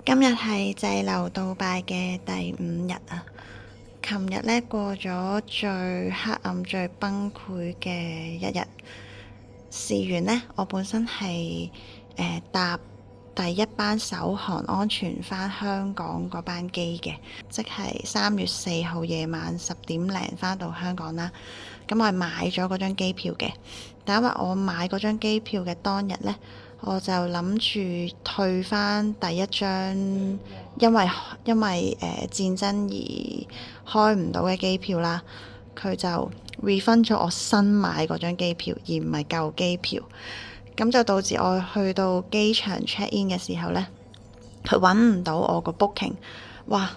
今日係滯留杜拜嘅第5日啊！琴日呢，過咗最黑暗、最崩潰嘅一日。事緣呢，我本身係搭第一班首航安全返香港嗰班機嘅，即係3月4號夜晚10點零返到香港啦。咁我係買咗嗰張機票嘅，但因為我買嗰張機票嘅當日呢，我就諗住退返第一張，因為戰爭而開唔到嘅機票啦。佢就 refund 咗我新買嗰張機票，而唔係舊機票。咁就導致我去到機場 check in 嘅時候呢，佢揾唔到我個 booking。哇！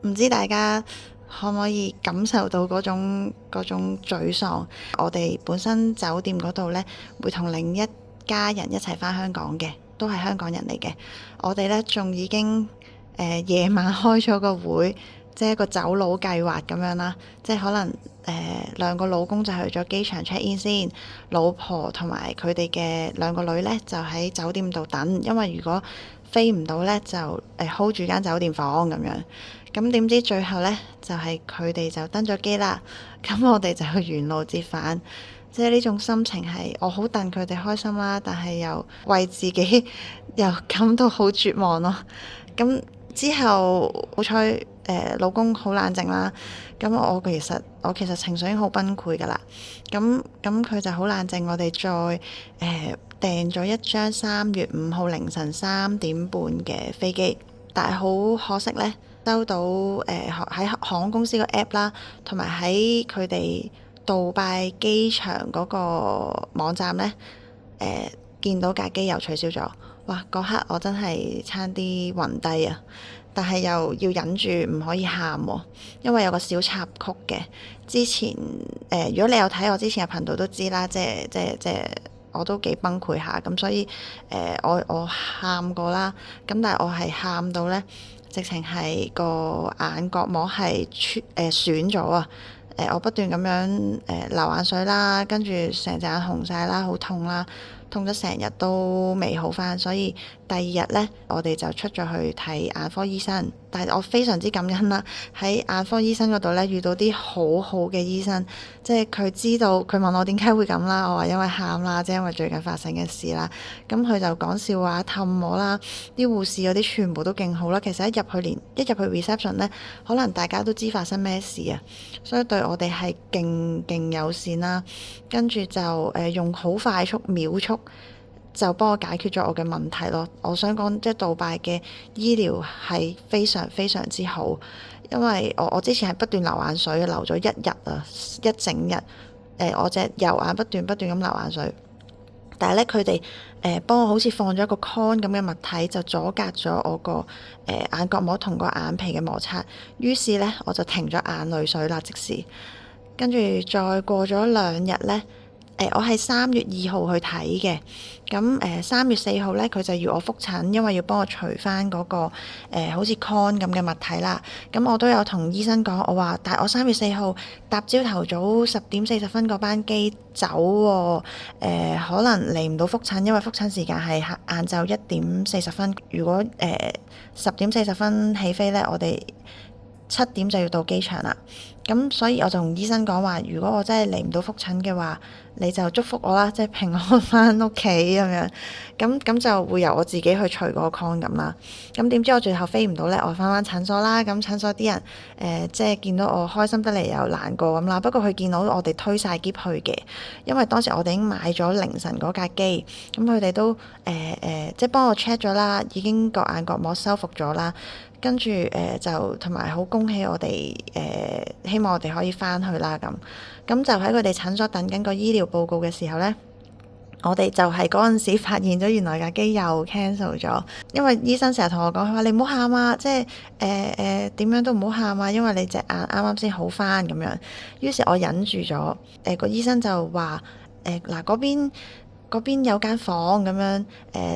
唔知大家可唔可以感受到嗰種沮喪？我哋本身酒店嗰度呢，會同另一家人一齊返香港嘅，都係香港人嚟嘅。我哋呢，仲已經夜晚開咗個會，即係一個走佬計劃咁樣啦。即係可能兩個老公就去咗機場 check in 先，老婆同埋佢哋嘅兩個女呢，就喺酒店度等，因為如果飛唔到呢，就hold 住間酒店房咁樣。咁點知最後呢，就係佢哋就登咗機啦，咁我哋就去沿路折返。即係呢種心情係我好戥佢哋開心啦，但係又為自己又感到好絕望咯。咁之後好彩老公好冷靜啦。咁我其實情緒已經好崩潰噶啦。咁佢就好冷靜，我哋再訂咗一張3月5號凌晨3點半嘅飛機。但係好可惜呢，收到喺航空公司個 app 啦，同埋喺佢哋杜拜機場嗰個網站呢，見到架機又取消咗。哇！嗰刻我真係差啲暈低啊！但係又要忍住唔可以喊喎，因為有個小插曲嘅。之前如果你有睇我之前嘅頻道都知啦，即係我都幾崩潰下咁，所以我喊過啦。咁但係我係喊到呢，直情係個眼角膜係損咗啊！我不斷咁樣流眼水啦，跟住成隻眼紅晒啦，好痛啦，痛咗成日都未好返，所以第2日呢，我哋就出咗去睇眼科醫生。但係我非常之感恩啦，喺眼科醫生嗰度呢，遇到啲好好嘅醫生，即係佢知道，佢問我點解會咁啦，我話因為喊啦，即係因為最近發生嘅事啦。咁佢就講笑話氹我啦，啲護士嗰啲全部都勁好啦。其實一入去 reception 呢，可能大家都知發生咩事啊，所以對我哋係勁友善啦。跟住就用好快速秒速就幫我解決咗我嘅問題咯。我想講，即係杜拜嘅醫療係非常非常之好，因為我之前係不斷流眼水，流咗1日啊，一整日。我隻右眼不斷咁流眼水，但係咧佢哋幫我好似放咗一個 con 咁嘅物體，就阻隔咗我個眼角膜同個眼皮嘅摩擦。於是咧我就停咗眼淚水啦，即時。跟住再過咗2日呢，我係3月2號去睇嘅。咁3月4號呢，佢就要我覆診，因為要幫我除翻嗰個好似 con 咁嘅物體啦。咁我都有同醫生講，我話但係我3月4號搭朝頭早10點40分嗰班機走喎，可能嚟唔到覆診，因為覆診時間係晏晝1點40分。如果10點40分起飛呢，我哋7點就要到機場啦。咁所以我就同醫生講話，如果我真係嚟唔到覆診嘅話，你就祝福我啦，即係平安返屋企咁樣。咁就會由我自己去除嗰個 con 咁啦。咁點知我最後飛唔到呢？我返診所啦。咁診所啲人即係見到我開心得嚟又難過咁啦。不過佢見到我哋推晒篋去嘅，因為當時我哋已經買咗凌晨嗰架機。咁佢哋都即係幫我 check 咗啦，已經個眼角膜修復咗啦。跟住就同埋好恭喜我哋希望我哋可以返去啦咁。就喺佢哋診所等緊個醫療報告嘅時候呢，我哋就係嗰陣時發現咗原來架機又 cancel 咗。因為醫生成日同我講，佢話你唔好喊啊，即係點樣都唔好喊啊，因為你隻眼啱啱先好返咁樣。於是我忍住咗。個醫生就話嗱，嗰邊有間房咁樣，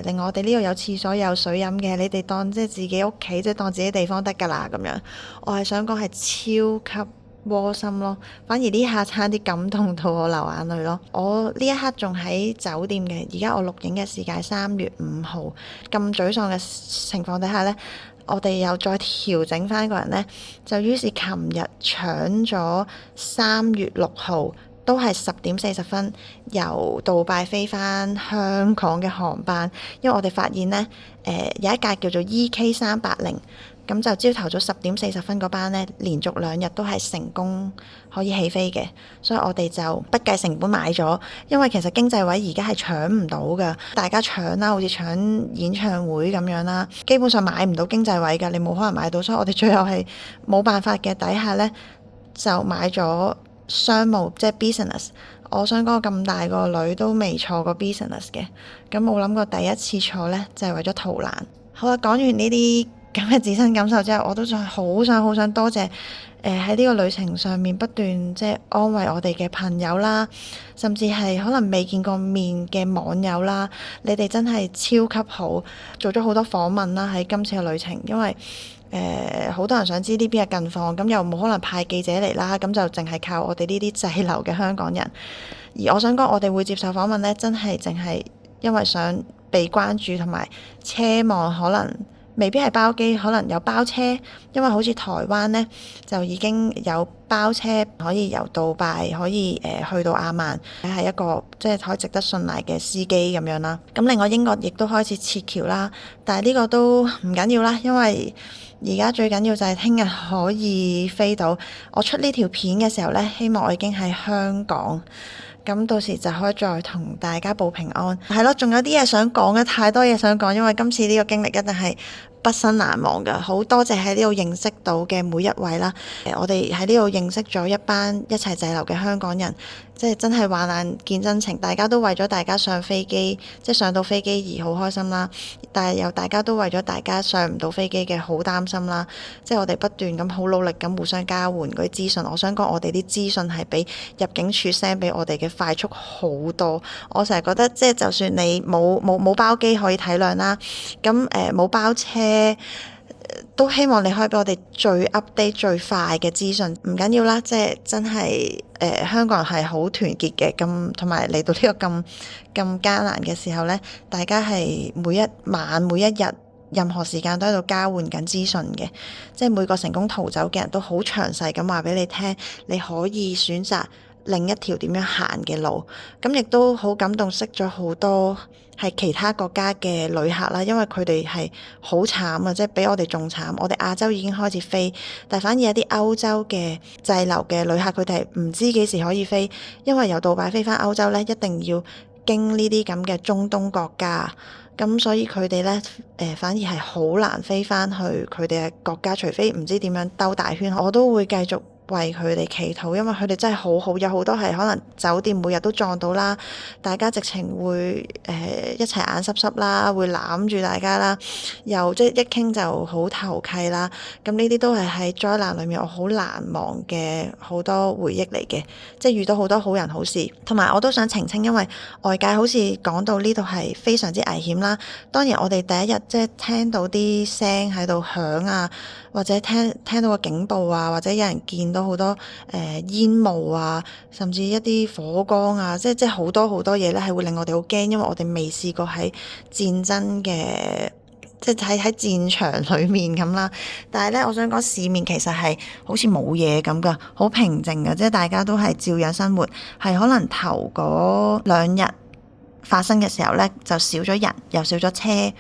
另外我哋呢度有廁所有水飲嘅，你哋當即係自己屋企，即係當自己地方得㗎啦咁樣。我係想講係超級窩心咯，反而呢下差啲感動到我流眼淚咯。我呢一刻仲喺酒店嘅，而家我錄影嘅時間係3月5號，咁沮喪嘅情況底下呢，我哋又再調整翻個人呢，就於是琴日搶咗3月6號都係10點40分由杜拜飛翻香港嘅航班，因為我哋發現呢，有一架叫做 EK380。咁就朝頭早10點40分嗰班呢，連續2日都係成功可以起飛嘅，所以我哋就不計成本買咗。因為其實經濟位而家係搶唔到㗎，大家搶啦，好似搶演唱會咁樣啦，基本上買唔到經濟位㗎，你冇可能買到，所以我哋最後係冇辦法嘅底下呢，就買咗商務，即係 business。我想講咁大個女都未坐過 business 嘅，咁冇諗過第一次坐呢，就係為咗逃難。好啦，講完呢啲咁嘅自身感受之後，我都好想多謝喺呢個旅程上面不斷即係安慰我哋嘅朋友啦，甚至係可能未見過面嘅網友啦，你哋真係超級好，做咗好多訪問啦喺今次嘅旅程，因為好多人想知呢邊嘅近況，咁又冇可能派記者嚟啦，咁就淨係靠我哋呢啲滯留嘅香港人。而我想講，我哋會接受訪問呢，真係淨係因為想被關注，同埋奢望可能未必係包機，可能有包車，因為好似台灣呢，就已經有包車可以由杜拜可以去到阿曼，係一個即係可以值得信賴嘅司機咁樣啦。咁另外英國亦都開始撤僑啦，但係呢個都唔緊要啦，因為而家最緊要就係聽日可以飛到。我出呢條片嘅時候呢，希望我已經喺香港。咁到時就可以再同大家報平安。係咯，仲有啲嘢想講嘅，太多嘢想講，因為今次呢個經歷一定係畢生難忘㗎。好多謝喺呢度認識到嘅每一位啦。我哋喺呢度認識咗一班一齊滯留嘅香港人，即係真係患難見真情。大家都為咗大家上飛機，即係上到飛機而好開心啦。但係又大家都為咗大家上唔到飛機嘅好擔心啦。即係我哋不斷咁好努力咁互相交換嗰啲資訊。我想講，我哋啲資訊係比入境處 send 俾我哋嘅快速好多。我成日覺得，即係就算你冇包機可以體諒啦，咁冇包車。都希望你可以俾我哋最 update 最快嘅資訊，唔緊要啦，即係真係香港人係好團結嘅，咁同埋嚟到呢個咁艱難嘅時候呢，大家係每一晚每一日任何時間都喺度交換緊資訊嘅，即係每個成功逃走嘅人都好詳細咁話俾你聽，你可以選擇另一條點樣行嘅路。咁亦都好感動，識咗好多係其他國家嘅旅客啦，因為佢哋係好慘啊，即係比我哋仲慘。我哋亞洲已經開始飛，但反而有啲歐洲嘅滯留嘅旅客，佢哋係唔知幾時可以飛，因為由杜拜飛返歐洲呢，一定要經呢啲咁嘅中東國家，咁所以佢哋呢，反而係好難飛返去佢哋嘅國家，除非唔知點樣兜大圈。我都會繼續為佢哋祈禱，因為佢哋真係好好，有好多係可能酒店每日都撞到啦，大家直情會一齊眼濕濕啦，會攬住大家啦，又即係一傾就好投契啦。咁呢啲都係喺災難裏面我好難忘嘅好多回憶嚟嘅，即係遇到好多好人好事。同埋我都想澄清，因為外界好似講到呢度係非常之危險啦。當然我哋第一日即係聽到啲聲喺度響啊，或者聽到個警報啊，或者有人見到好多煙霧啊，甚至一啲火光啊，即係好多嘢咧，係會令我哋好驚，因為我哋未試過喺戰爭嘅，即係喺戰場裏面咁啦。但係咧，我想講市面其實係好似冇嘢咁噶，好平靜噶，即係大家都係照樣生活。係可能頭嗰2日發生嘅時候咧，就少咗人，又少咗車。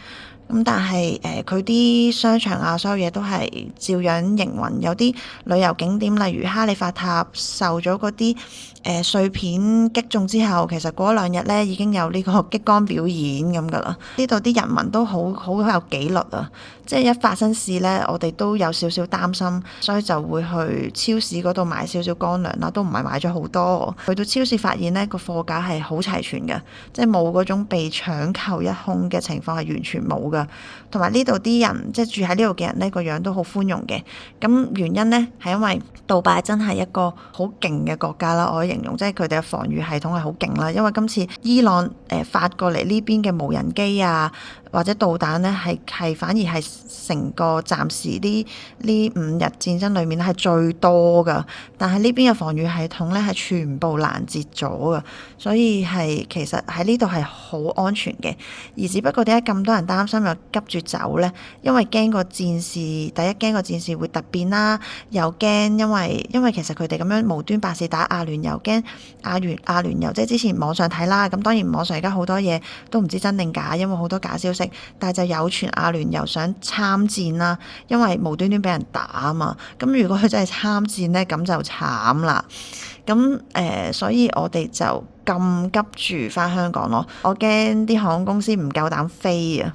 咁但係佢啲商場啊，所有嘢都係照樣營運。有啲旅遊景點，例如哈利法塔受咗嗰啲碎片擊中之後，其實過咗2日咧已經有呢個激光表演咁噶啦。呢度啲人民都好有紀律啊，即係一發生事咧，我哋都有少少擔心，所以就會去超市嗰度買少少乾糧啦，都唔係買咗好多。去到超市發現呢個貨架係好齊全嘅，即係冇嗰種被搶購一空嘅情況，係完全冇㗎。同埋呢度啲人，即係住喺呢度嘅人呢個樣都好寬容嘅。咁原因呢，係因為杜拜真係一個好勁嘅國家啦，我形容即係佢哋嘅防禦系統係好勁啦。因為今次伊朗發過嚟呢邊嘅無人機啊，或者導彈呢，係反而係成個暫時呢5日戰爭裏面係最多㗎，但係呢邊嘅防禦系統呢係全部攔截咗㗎，所以係其實喺呢度係好安全嘅。而只不過點解咁多人擔心又急住走呢？因為驚個戰事，第一驚個戰事會突變啦，又驚因為其實佢哋咁樣無端白事打阿聯酋，驚阿聯酋即係之前網上睇啦，咁當然網上而家好多嘢都唔知真定假，因為好多假消息，但係就有傳阿聯酋想參戰啦，因為無端端俾人打啊嘛，咁如果佢真係參戰呢，咁就慘啦。咁所以我哋就咁急住返香港咯。我驚啲航空公司唔夠膽飛啊，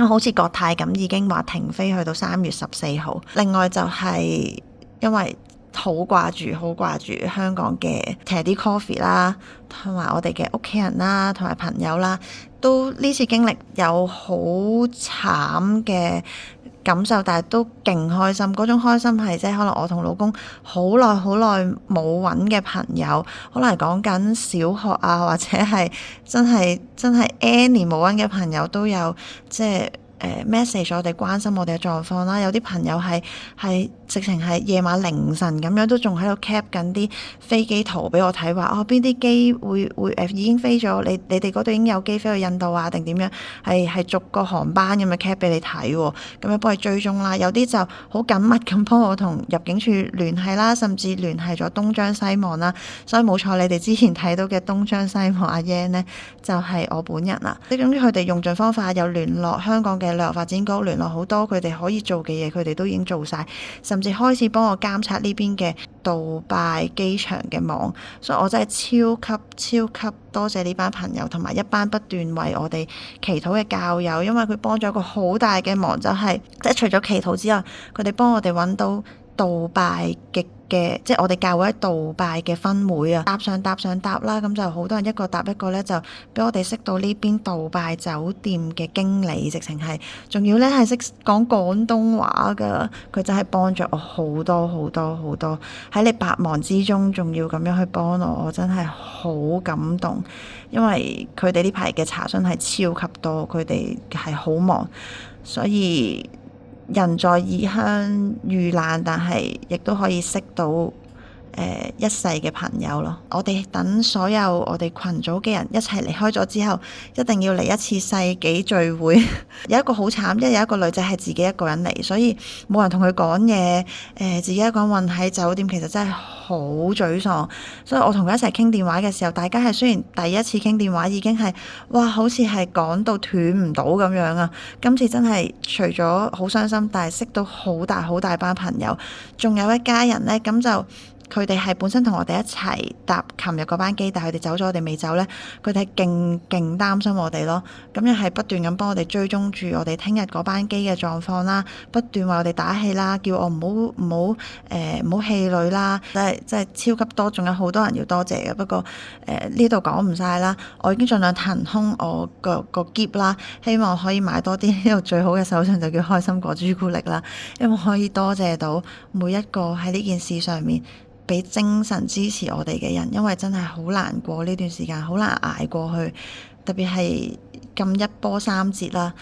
好似國泰咁已經話停飛去到3月14號。另外就係因為好掛住香港嘅 Teddy Coffee 啦，同埋我哋嘅屋企人啦，同埋朋友啦，都呢次經歷有好慘嘅感受，但係都勁開心。嗰種開心係即係可能我同老公好耐冇揾嘅朋友，可能講緊小學啊，或者係真係 N 年冇揾嘅朋友都有，即係message 我哋關心我哋嘅狀況啦。有啲朋友係直情係夜晚凌晨咁樣都仲喺度 cap 緊啲飛機圖俾我睇，話邊啲機會已經飛咗，你哋嗰度已經有機飛去印度啊定點樣，係逐個航班咁樣 cap 俾你睇喎，咁樣幫你追蹤啦。有啲就好緊密咁幫我同入境處聯繫啦，甚至聯繫咗東張西望啦。所以冇錯，你哋之前睇到嘅東張西望阿 Yan 呢，就係我本人啦。即係總之佢哋用盡方法，有聯絡香港嘅旅遊發展局，聯絡好多佢哋可以做嘅嘢，佢哋都已經做晒，甚至開始幫我監察呢邊嘅杜拜機場嘅網。所以我真係超級多謝呢班朋友同埋一班不斷為我哋祈禱嘅教友，因為佢幫咗一個好大嘅忙，就係即係除咗祈禱之外，佢哋幫我哋揾到杜拜嘅即係我哋教會喺杜拜嘅分會啊，搭上搭啦，咁就好多人一個搭一個咧，就俾我哋識到呢邊杜拜酒店嘅經理，直情係仲要咧係識講廣東話噶，佢真係幫咗我好多，喺你百忙之中仲要咁樣去幫我真係好感動，因為佢哋呢排嘅查詢係超級多，佢哋係好忙，所以人在異鄉遇難，但係亦都可以識到一世嘅朋友咯。我哋等所有我哋群組嘅人一齊離開咗之後，一定要嚟一次世紀聚會。有一個好慘，有一個女仔係自己一個人嚟，所以冇人同佢講嘢，自己一個人困喺酒店，其實真係好沮喪。所以我同佢一齊傾電話嘅時候，大家係雖然第一次傾電話已經係哇，好似係講到斷唔到咁樣啊。今次真係除咗好傷心，但係識到好大班朋友，仲有一家人呢，咁就佢哋係本身同我哋一齊搭琴日嗰班機，但係佢哋走咗，我哋未走呢。佢哋係勁擔心我哋咯。咁又係不斷咁幫我哋追蹤住我哋聽日嗰班機嘅狀況啦，不斷為我哋打氣啦，叫我唔好氣餒啦，真係超級多，仲有好多人要多謝嘅。不過呢度講唔晒啦，我已經盡量騰空我個篋啦，希望可以買多啲呢度最好嘅手信就叫開心果朱古力啦，因為可以多謝到每一個喺呢件事上面俾精神支持我哋嘅人，因為真係好難過呢段時間，好難捱過去，特別係咁一波三折啦。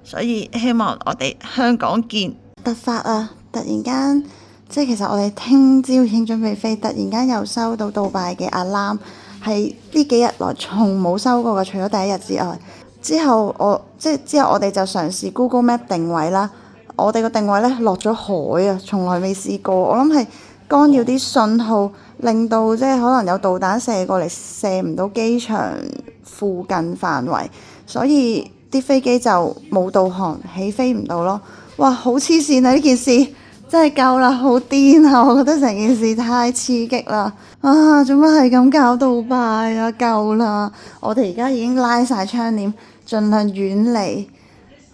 所以希望我哋香港見。突發啊！突然間，即係其實我哋聽朝已經準備飛，突然間又收到杜拜嘅 alarm，係呢幾日來從冇收過嘅，除咗第一日之外。之後我哋就嘗試 Google Map 定位啦。我哋個定位呢落咗海啊，從來未試過。我諗係干擾啲信號，令到即係可能有導彈射過嚟，射唔到機場附近範圍，所以啲飛機就冇導航，起飛唔到咯。哇，好黐線啊！呢件事真係夠啦，好癲啊！我覺得成件事太刺激啦！啊，做乜係咁搞杜拜啊？夠啦！我哋而家已經拉晒窗簾，盡量遠離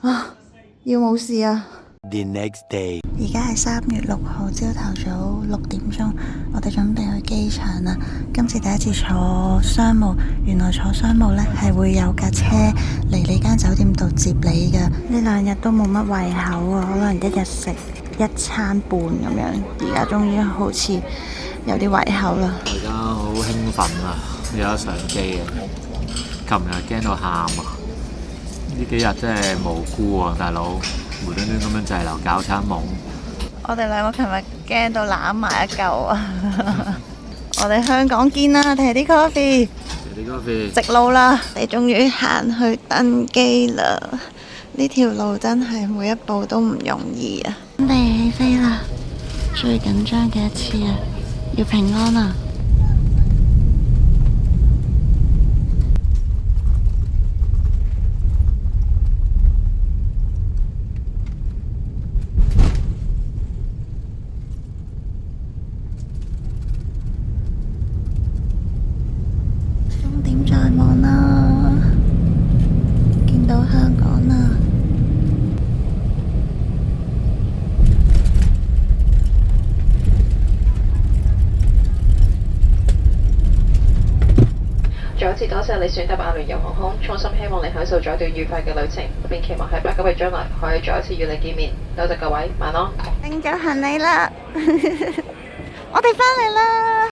啊！要冇事啊！ The next day，而家係3月6號朝頭早6點鐘，我哋準備去機場啦。今次第一次坐商務，原來坐商務呢係會有架車嚟你間酒店度接你嘅。呢2日都冇乜胃口啊，可能一日食1餐半咁樣。而家終於好似有啲胃口啦。我而家好興奮啊！有得上機啊！琴日驚到喊啊！呢幾日真係無辜啊，大佬，無端端咁樣滯留搞餐懵。我哋兩個琴日驚到攬埋一嚿啊！我哋香港見啦，睇啲 coffee，直路啦，你終於行去登機啦！呢條路真係每一步都唔容易啊！準備起飛啦！最緊張嘅一次啊，要平安啊！終點在望啦，見到香港啦！再一次多謝你選擇阿聯酋航空，衷心希望你享受咗一段愉快嘅旅程，並期望喺不久嘅將來可以再一次與你見面。多謝各位，晚安。拎咗行李啦，我哋返嚟啦！